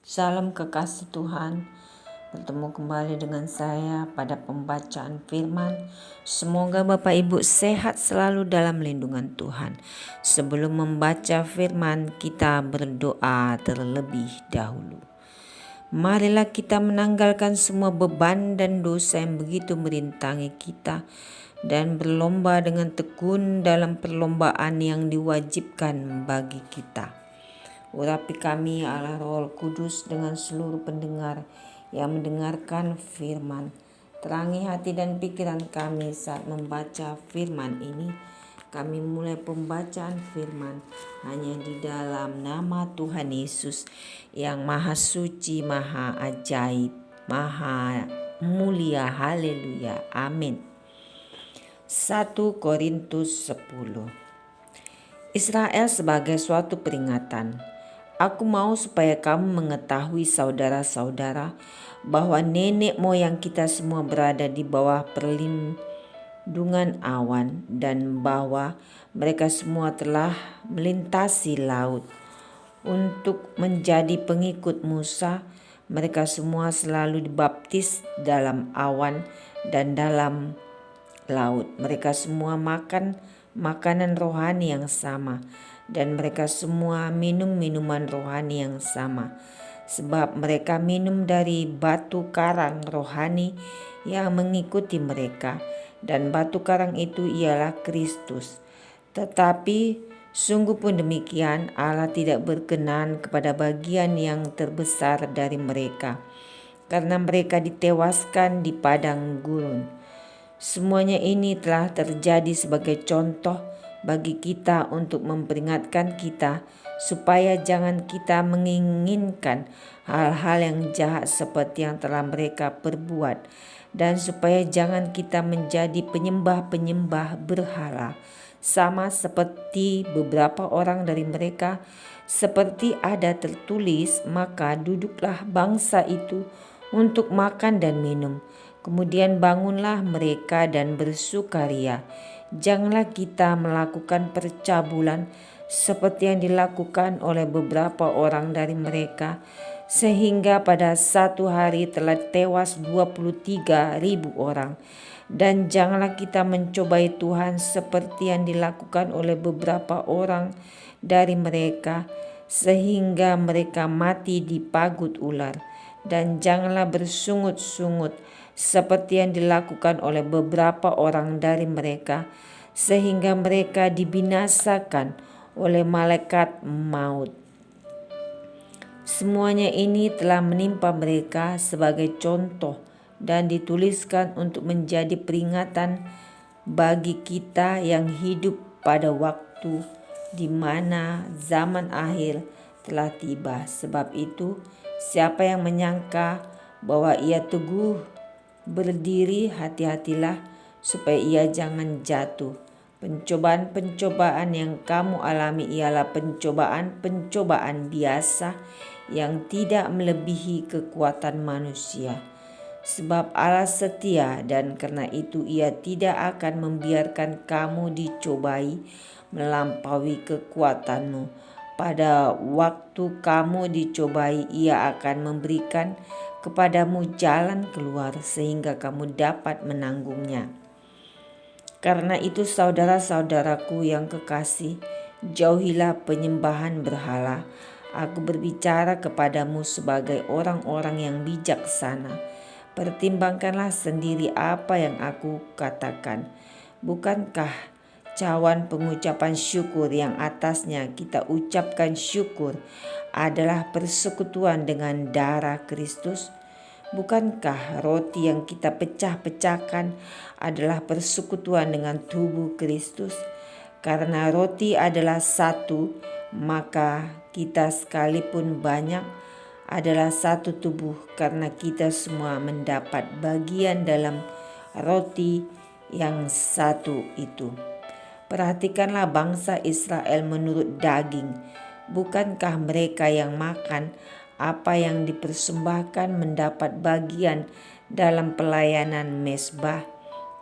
Salam kekasih Tuhan, bertemu kembali dengan saya pada pembacaan firman. Semoga Bapak Ibu sehat selalu dalam lindungan Tuhan. Sebelum membaca firman, kita berdoa terlebih dahulu. Marilah kita menanggalkan semua beban dan dosa yang begitu merintangi kita dan berlomba dengan tekun dalam perlombaan yang diwajibkan bagi kita. Urapi kami Allah Roh Kudus dengan seluruh pendengar yang mendengarkan firman. Terangi hati dan pikiran kami saat membaca firman ini. Kami mulai pembacaan firman hanya di dalam nama Tuhan Yesus yang Maha Suci, Maha Ajaib, Maha Mulia. Haleluya. Amin. 1 Korintus 10. Israel sebagai suatu peringatan. Aku mau supaya kamu mengetahui saudara-saudara bahwa nenek moyang kita semua berada di bawah perlindungan awan dan bahwa mereka semua telah melintasi laut. Untuk menjadi pengikut Musa, mereka semua selalu dibaptis dalam awan dan dalam laut. Mereka semua makan makanan rohani yang sama dan mereka semua minum minuman rohani yang sama, sebab mereka minum dari batu karang rohani yang mengikuti mereka, dan batu karang itu ialah Kristus. Tetapi sungguh pun demikian, Allah tidak berkenan kepada bagian yang terbesar dari mereka, karena mereka ditewaskan di padang gurun. Semuanya ini telah terjadi sebagai contoh bagi kita untuk memperingatkan kita supaya jangan kita menginginkan hal-hal yang jahat seperti yang telah mereka perbuat, dan supaya jangan kita menjadi penyembah-penyembah berhala sama seperti beberapa orang dari mereka. Seperti ada tertulis, maka duduklah bangsa itu untuk makan dan minum. Kemudian bangunlah mereka dan bersukaria. Janganlah kita melakukan percabulan seperti yang dilakukan oleh beberapa orang dari mereka, sehingga pada satu hari telah tewas 23.000 orang. Dan janganlah kita mencobai Tuhan seperti yang dilakukan oleh beberapa orang dari mereka, sehingga mereka mati di pagut ular. Dan janganlah bersungut-sungut seperti yang dilakukan oleh beberapa orang dari mereka, sehingga mereka dibinasakan oleh malaikat maut. Semuanya ini telah menimpa mereka sebagai contoh dan dituliskan untuk menjadi peringatan bagi kita yang hidup pada waktu di mana zaman akhir telah tiba. Sebab itu, siapa yang menyangka bahwa ia teguh berdiri, hati-hatilah supaya ia jangan jatuh. Pencobaan-pencobaan yang kamu alami ialah pencobaan-pencobaan biasa yang tidak melebihi kekuatan manusia. Sebab Allah setia, dan karena itu Ia tidak akan membiarkan kamu dicobai melampaui kekuatanmu. Pada waktu kamu dicobai, Ia akan memberikan kepadamu jalan keluar sehingga kamu dapat menanggungnya. Karena itu saudara-saudaraku yang kekasih, jauhilah penyembahan berhala. Aku berbicara kepadamu sebagai orang-orang yang bijaksana. Pertimbangkanlah sendiri apa yang aku katakan. Bukankah cawan pengucapan syukur yang atasnya kita ucapkan syukur adalah persekutuan dengan darah Kristus? Bukankah roti yang kita pecah-pecahkan adalah persekutuan dengan tubuh Kristus? Karena roti adalah satu, maka kita sekalipun banyak adalah satu tubuh, karena kita semua mendapat bagian dalam roti yang satu itu. Perhatikanlah bangsa Israel menurut daging. Bukankah mereka yang makan apa yang dipersembahkan mendapat bagian dalam pelayanan mezbah?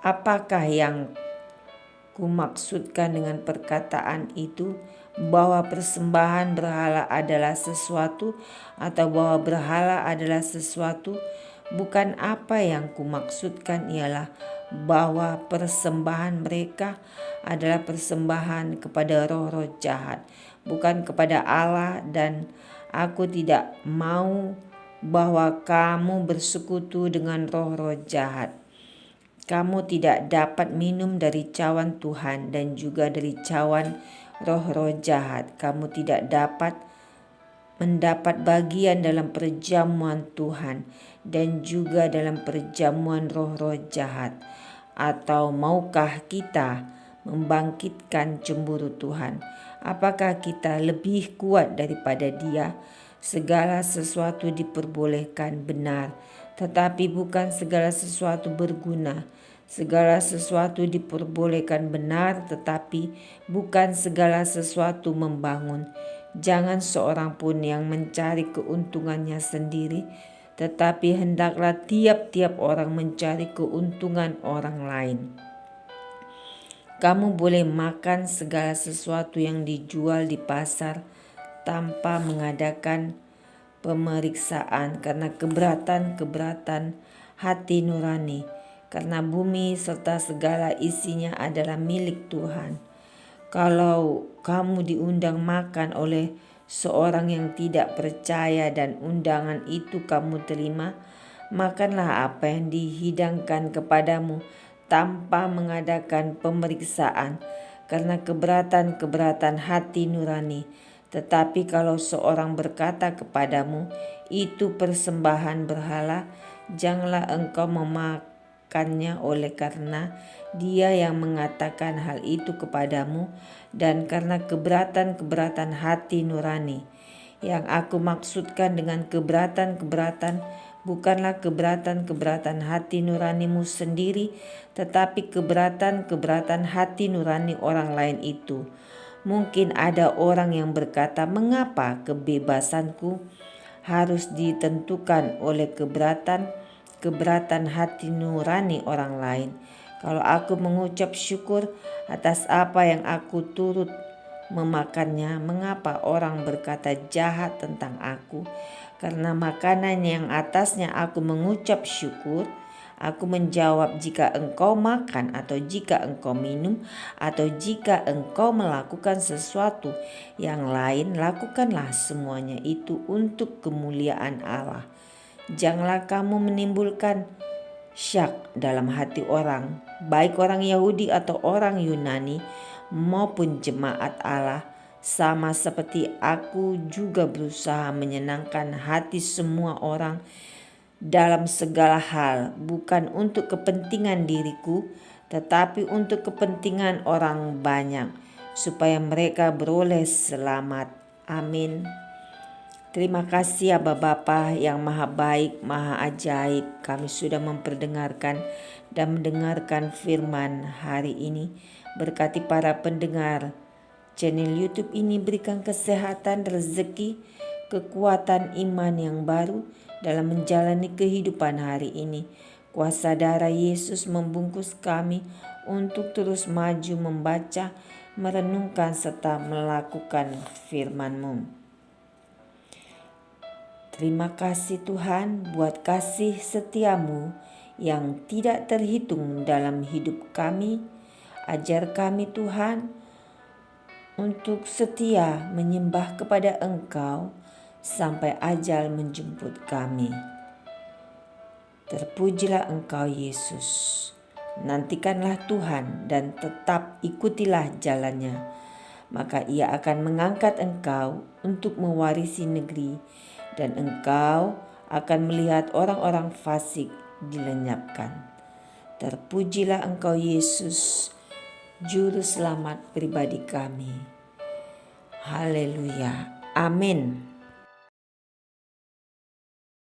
Apakah yang kumaksudkan dengan perkataan itu? bahwa persembahan berhala adalah sesuatu atau bahwa berhala adalah sesuatu. Bukan, apa yang kumaksudkan ialah bahwa persembahan mereka adalah persembahan kepada roh-roh jahat, bukan kepada Allah. Dan aku tidak mau bahwa kamu bersekutu dengan roh-roh jahat. Kamu tidak dapat minum dari cawan Tuhan dan juga dari cawan roh-roh jahat. Kamu tidak dapat mendapat bagian dalam perjamuan Tuhan dan juga dalam perjamuan roh-roh jahat. Atau maukah kita membangkitkan cemburu Tuhan? Apakah kita lebih kuat daripada Dia? Segala sesuatu diperbolehkan, benar, tetapi bukan segala sesuatu berguna. Segala sesuatu diperbolehkan, benar, tetapi bukan segala sesuatu membangun. Jangan seorang pun yang mencari keuntungannya sendiri, tetapi hendaklah tiap-tiap orang mencari keuntungan orang lain. Kamu boleh makan segala sesuatu yang dijual di pasar tanpa mengadakan pemeriksaan karena keberatan hati nurani, karena bumi serta segala isinya adalah milik Tuhan. Kalau kamu diundang makan oleh seorang yang tidak percaya dan undangan itu kamu terima, makanlah apa yang dihidangkan kepadamu tanpa mengadakan pemeriksaan karena keberatan hati nurani. Tetapi kalau seorang berkata kepadamu, itu persembahan berhala, janganlah engkau memakannya oleh karena dia yang mengatakan hal itu kepadamu dan karena keberatan hati nurani. Yang aku maksudkan dengan keberatan bukanlah keberatan hati nuranimu sendiri, tetapi keberatan hati nurani orang lain itu. Mungkin ada orang yang berkata, mengapa kebebasanku harus ditentukan oleh keberatan hati nurani orang lain? Kalau aku mengucap syukur atas apa yang aku turut memakannya, mengapa orang berkata jahat tentang aku? Karena makanan yang atasnya aku mengucap syukur. Aku menjawab, jika engkau makan atau jika engkau minum atau jika engkau melakukan sesuatu yang lain, lakukanlah semuanya itu untuk kemuliaan Allah. Janganlah kamu menimbulkan syak dalam hati orang, baik orang Yahudi atau orang Yunani maupun jemaat Allah, sama seperti aku juga berusaha menyenangkan hati semua orang dalam segala hal, bukan untuk kepentingan diriku, tetapi untuk kepentingan orang banyak, supaya mereka beroleh selamat. Amin. Terima kasih ya Bapa yang maha baik, maha ajaib. Kami sudah memperdengarkan dan mendengarkan firman hari ini. Berkati para pendengar channel YouTube ini, berikan kesehatan, rezeki, kekuatan iman yang baru dalam menjalani kehidupan hari ini. Kuasa darah Yesus membungkus kami untuk terus maju membaca, merenungkan serta melakukan firman-Mu. Terima kasih Tuhan buat kasih setiamu yang tidak terhitung dalam hidup kami. Ajar kami Tuhan untuk setia menyembah kepada Engkau sampai ajal menjemput kami. Terpujilah Engkau Yesus. Nantikanlah Tuhan dan tetap ikutilah jalannya. Maka Ia akan mengangkat engkau untuk mewarisi negeri, dan engkau akan melihat orang-orang fasik dilenyapkan. Terpujilah Engkau Yesus, Juru Selamat pribadi kami. Haleluya. Amin.